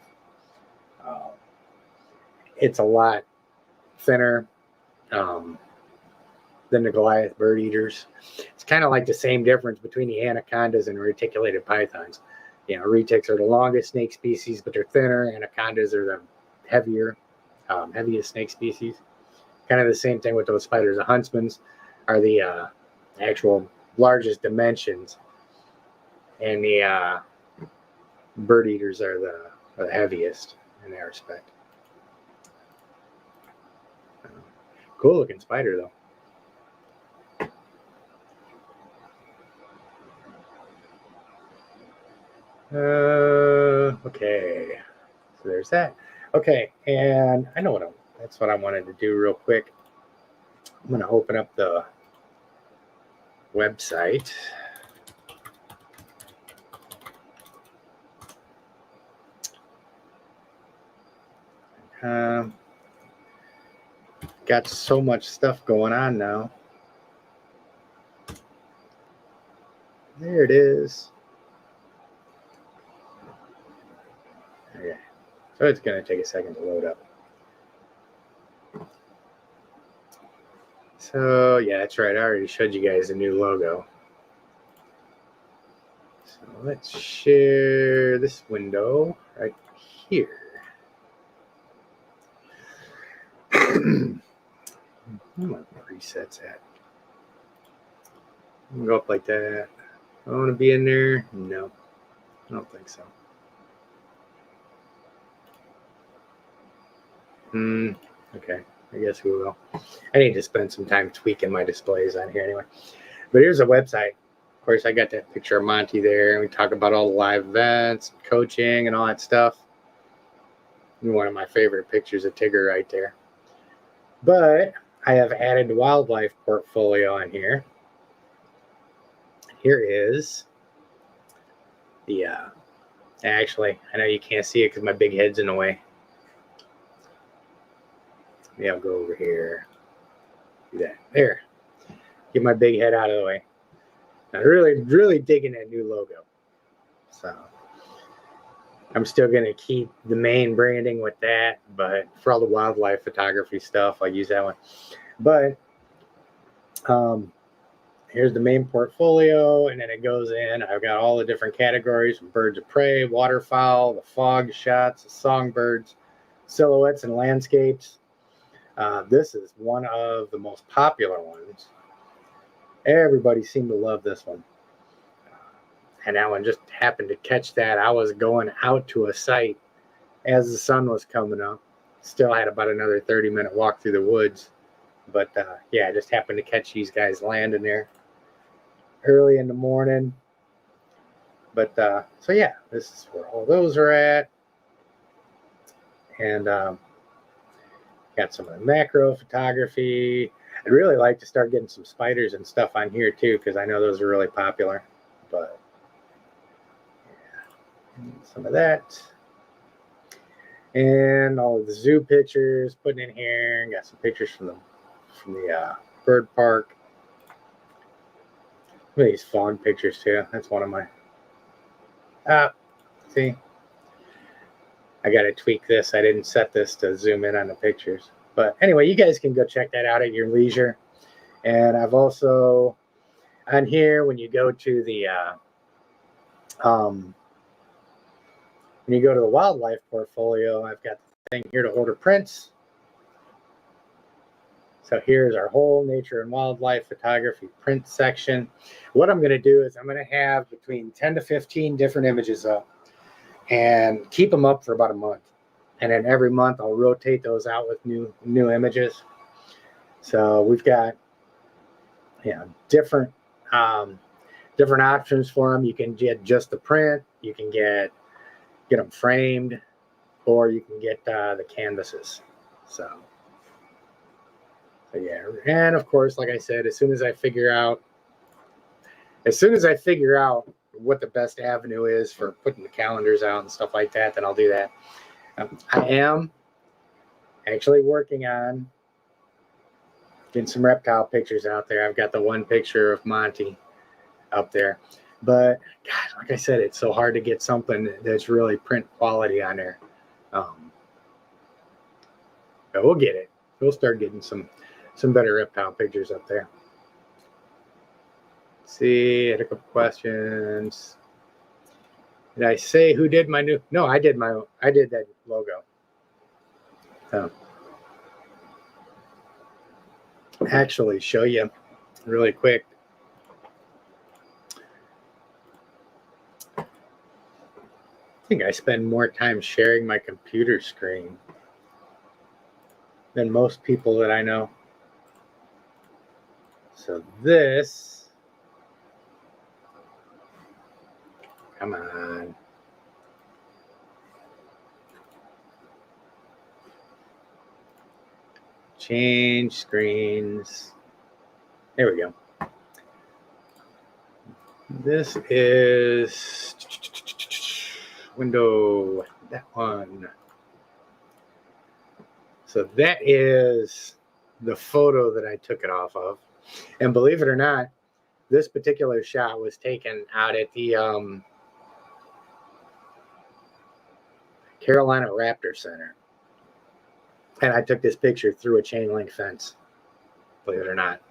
It's a lot thinner than the Goliath bird eaters. It's kind of like the same difference between the anacondas and reticulated pythons. You know, retics are the longest snake species, but they're thinner. Anacondas are the heaviest snake species. Kind of the same thing with those spiders. The huntsmans are the actual largest dimensions, and the bird eaters are the heaviest in that respect. Cool looking spider though. Okay, so there's that. Okay, and I know that's what I wanted to do real quick. I'm going to open up the website. Got so much stuff going on now. There it is. Okay, so it's going to take a second to load up. So yeah, that's right. I already showed you guys the new logo. So let's share this window right here. Where are my presets at? Go up like that. I want to be in there. No, I don't think so. Okay, I guess we will. I need to spend some time tweaking my displays on here anyway. But here's a website. Of course, I got that picture of Monty there. We talk about all the live events, coaching, and all that stuff. One of my favorite pictures of Tigger right there. But I have added the wildlife portfolio on here. Here is the, actually, I know you can't see it because my big head's in the way. Maybe I'll go over here. Do that. There. Get my big head out of the way. I'm really digging that new logo. So I'm still going to keep the main branding with that, but for all the wildlife photography stuff, I'll use that one. But here's the main portfolio, and then it goes in. I've got all the different categories from birds of prey, waterfowl, the fog shots, the songbirds, silhouettes, and landscapes. This is one of the most popular ones. Everybody seemed to love this one. And that one just happened to catch that. I was going out to a site as the sun was coming up. Still had about another 30-minute walk through the woods. But yeah, I just happened to catch these guys landing there early in the morning. But so yeah, this is where all those are at. And got some of the macro photography. I'd really like to start getting some spiders and stuff on here too, because I know those are really popular. But yeah, some of that. And all of the zoo pictures putting in here. Got some pictures from the bird park. Look at these fog pictures too. That's one of my. See, I got to tweak this. I didn't set this to zoom in on the pictures. But anyway, you guys can go check that out at your leisure. And I've also on here when you go to the wildlife portfolio, I've got the thing here to order prints. So here's our whole nature and wildlife photography print section. What I'm going to do is I'm going to have between 10 to 15 different images up and keep them up for about a month. And then every month I'll rotate those out with new images. So we've got different options for them. You can get just the print. You can get them framed, or you can get the canvases. So yeah, and of course, like I said, as soon as I figure out what the best avenue is for putting the calendars out and stuff like that, then I'll do that. I am actually working on getting some reptile pictures out there. I've got the one picture of Monty up there, but God, like I said, it's so hard to get something that's really print quality on there. But we'll get it. We'll start getting some better reptile pictures up there. Let's see, I had a couple questions. Did I say who did my new? No, I did that logo. So actually show you really quick. I think I spend more time sharing my computer screen than most people that I know. So this, come on. Change screens. There we go. This is window, that one. So that is the photo that I took it off of. And believe it or not, this particular shot was taken out at the Carolina Raptor Center. And I took this picture through a chain link fence, believe it or not.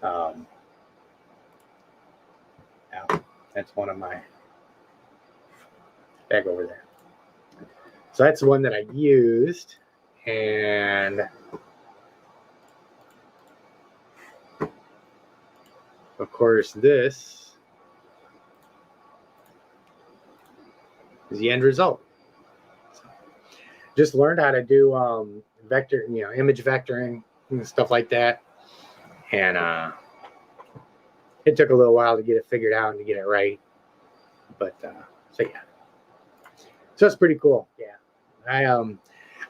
Yeah, that's one of my, back over there. So that's the one that I used. And of course, this is the end result. So just learned how to do vector, image vectoring and stuff like that. And it took a little while to get it figured out and to get it right. But so yeah. So it's pretty cool. Yeah.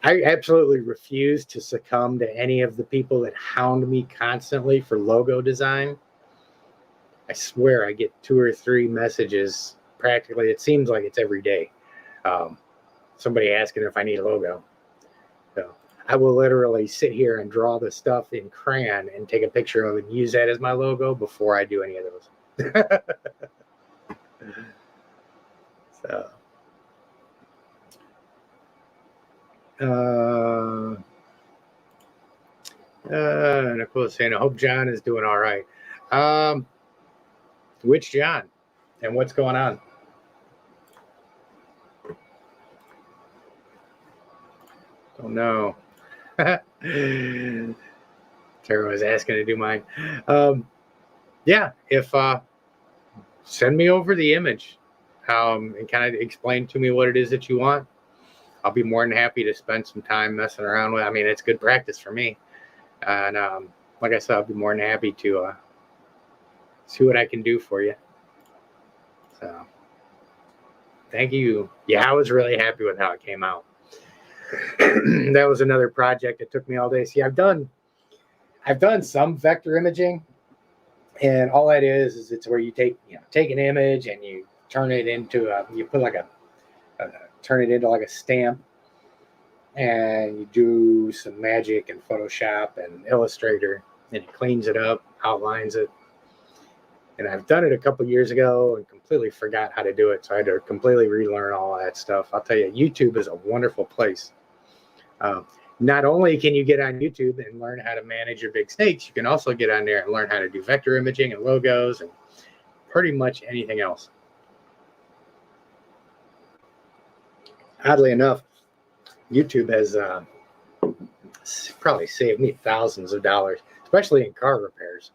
I absolutely refuse to succumb to any of the people that hound me constantly for logo design. I swear I get 2 or 3 messages practically. It seems like it's every day. Somebody asking if I need a logo. So I will literally sit here and draw the stuff in crayon and take a picture of it and use that as my logo before I do any of those. So. Nicole's saying, I hope John is doing all right. Which John? And what's going on? Don't know. Tara was asking to do mine. Yeah, if send me over the image and kind of explain to me what it is that you want. I'll be more than happy to spend some time messing around with it. I mean, it's good practice for me. And like I said, I'll be more than happy to see what I can do for you. So thank you. Yeah, I was really happy with how it came out. That was another project that took me all day. See, I've done some vector imaging, and all that is it's where you take an image and you turn it into turn it into like a stamp, and you do some magic in Photoshop and Illustrator, and it cleans it up, outlines it. And I've done it a couple years ago and completely forgot how to do it, so I had to completely relearn all that stuff. I'll tell you, YouTube is a wonderful place. Not only can you get on YouTube and learn how to manage your big snakes, you can also get on there and learn how to do vector imaging and logos and pretty much anything else. Oddly enough, YouTube has probably saved me thousands of dollars, especially in car repairs.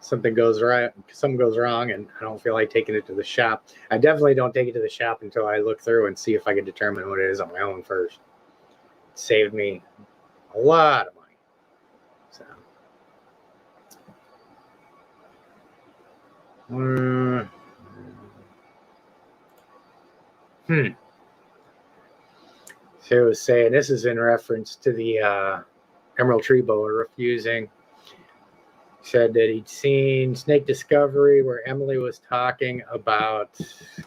Something goes wrong, and I don't feel like taking it to the shop. I definitely don't take it to the shop until I look through and see if I can determine what it is on my own first. It saved me a lot of money. So, So it was saying, this is in reference to the emerald tree boa refusing. Said that he'd seen Snake Discovery where Emily was talking about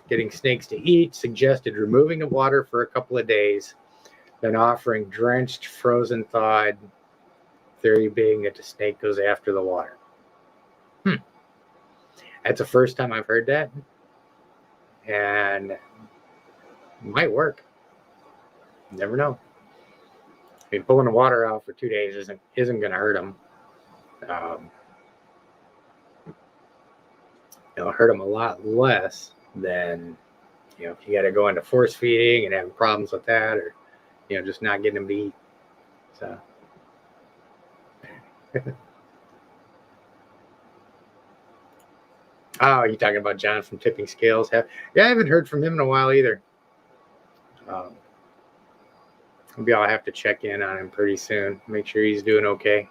getting snakes to eat, suggested removing the water for a couple of days, then offering drenched, frozen, thawed, theory being that the snake goes after the water. That's the first time I've heard that. And it might work. You never know. I mean, pulling the water out for 2 days isn't going to hurt them. It'll hurt them a lot less than, if you got to go into force feeding and having problems with that, or, just not getting them to eat. So. Oh, you talking about John from Tipping Scales? Yeah, I haven't heard from him in a while either. Maybe I'll have to check in on him pretty soon. Make sure he's doing okay.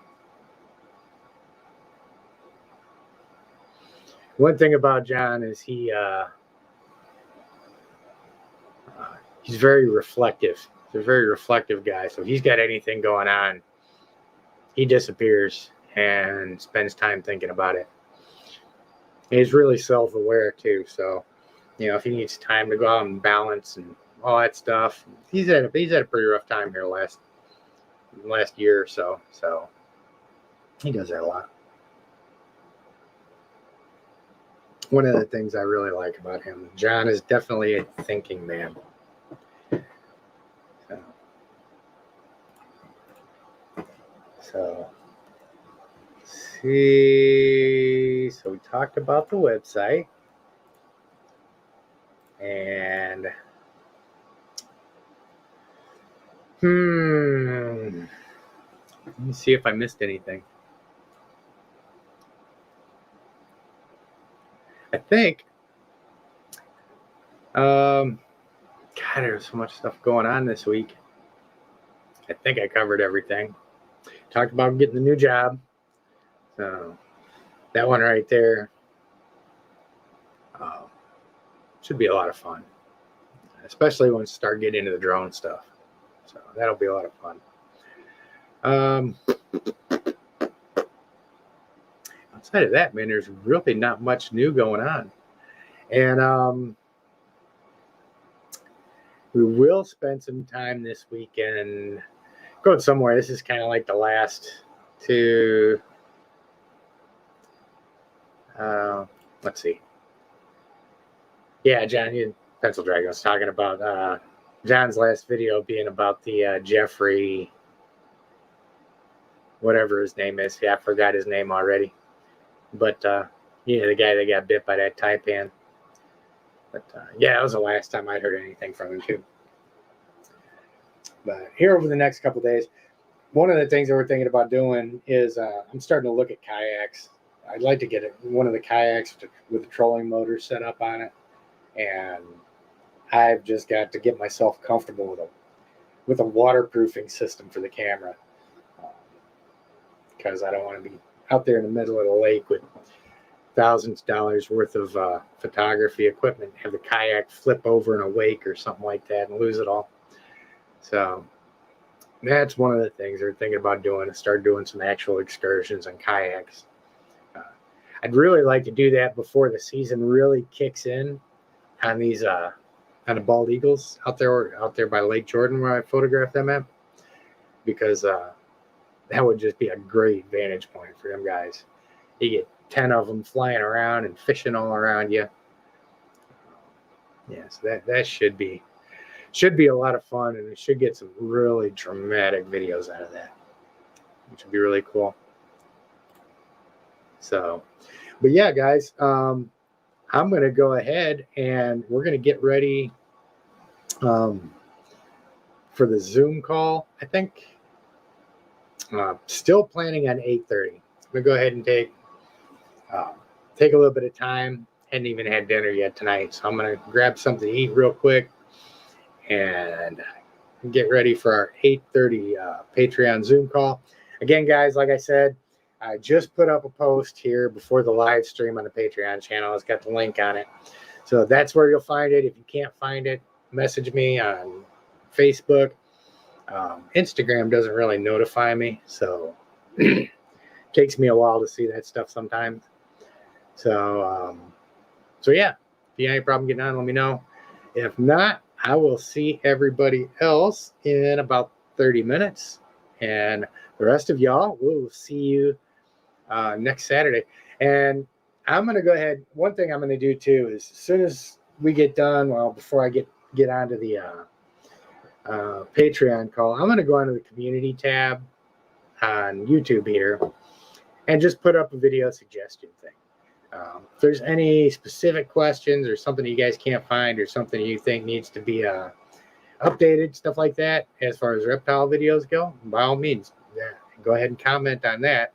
One thing about John is he's very reflective. a very reflective guy. So if he's got anything going on, he disappears and spends time thinking about it. He's really self-aware too. So, you know, if he needs time to go out and balance and all that stuff, he's had a pretty rough time here last year or so. So he does that a lot. One of the things I really like about him, John is definitely a thinking man. So see, so we talked about the website, and let me see if I missed anything. I think, God, there's so much stuff going on this week. I think I covered everything. Talked about getting the new job. So that one right there should be a lot of fun, especially when we start getting into the drone stuff. So that'll be a lot of fun. Outside of that, man, there's really not much new going on. And we will spend some time this weekend going somewhere. This is kind of like the last two. Let's see. Yeah, John, Pencil Dragon was talking about John's last video being about the Jeffrey, whatever his name is. Yeah, I forgot his name already. But, yeah, the guy that got bit by that taipan. But, yeah, that was the last time I'd heard anything from him, too. But here over the next couple of days, one of the things that we're thinking about doing is I'm starting to look at kayaks. I'd like to get one of the kayaks with a trolling motor set up on it. And I've just got to get myself comfortable with a waterproofing system for the camera. Because I don't want to be out there in the middle of the lake with thousands of dollars worth of photography equipment, have the kayak flip over in a wake or something like that and lose it all. So that's one of the things we're thinking about doing, is start doing some actual excursions on kayaks. I'd really like to do that before the season really kicks in on these on the bald eagles out there by Lake Jordan where I photographed them at, because that would just be a great vantage point for them guys. You get 10 of them flying around and fishing all around you. Yeah, so that should be a lot of fun, and it should get some really dramatic videos out of that, which would be really cool. So, but yeah, guys, I'm going to go ahead and we're going to get ready for the Zoom call. I think still planning on 8:30. I'm going to go ahead and take a little bit of time. Hadn't even had dinner yet tonight, so I'm going to grab something to eat real quick and get ready for our 8:30 Patreon Zoom call. Again, guys, like I said, I just put up a post here before the live stream on the Patreon channel. It's got the link on it. So that's where you'll find it. If you can't find it, message me on Facebook. Instagram doesn't really notify me, so it takes me a while to see that stuff sometimes. So yeah, if you have any problem getting on, let me know. If not, I will see everybody else in about 30 minutes. And the rest of y'all, we'll see you next Saturday. And I'm going to go ahead. One thing I'm going to do too is as soon as we get done, well, before I get onto the Patreon call, I'm going to go onto the community tab on YouTube here and just put up a video suggestion thing. If there's any specific questions or something you guys can't find or something you think needs to be updated, stuff like that, as far as reptile videos go, by all means, go ahead and comment on that.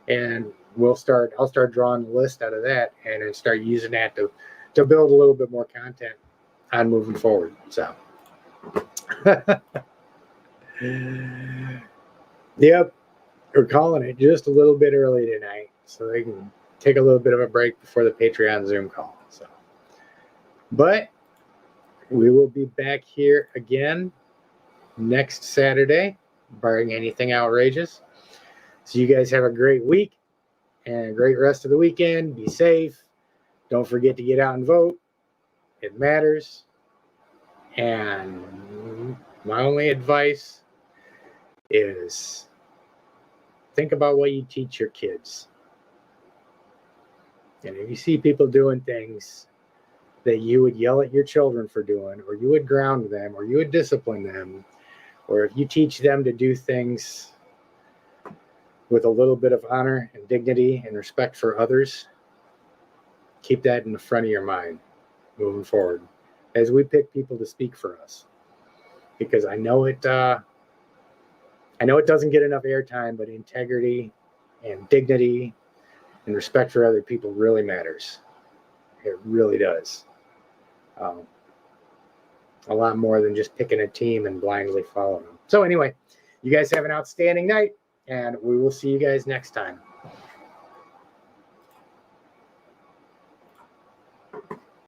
And I'll start drawing the list out of that and then start using that to build a little bit more content on moving forward. So, yep, we're calling it just a little bit early tonight so they can take a little bit of a break before the Patreon Zoom call. So, but we will be back here again next Saturday, barring anything outrageous. So you guys have a great week and a great rest of the weekend. Be safe. Don't forget to get out and vote. It matters. And my only advice is think about what you teach your kids. And if you see people doing things that you would yell at your children for doing, or you would ground them, or you would discipline them, or if you teach them to do things with a little bit of honor and dignity and respect for others, keep that in the front of your mind moving forward as we pick people to speak for us. Because I know it doesn't get enough airtime, but integrity and dignity and respect for other people really matters. It really does. A lot more than just picking a team and blindly following them. So anyway, you guys have an outstanding night, and we will see you guys next time.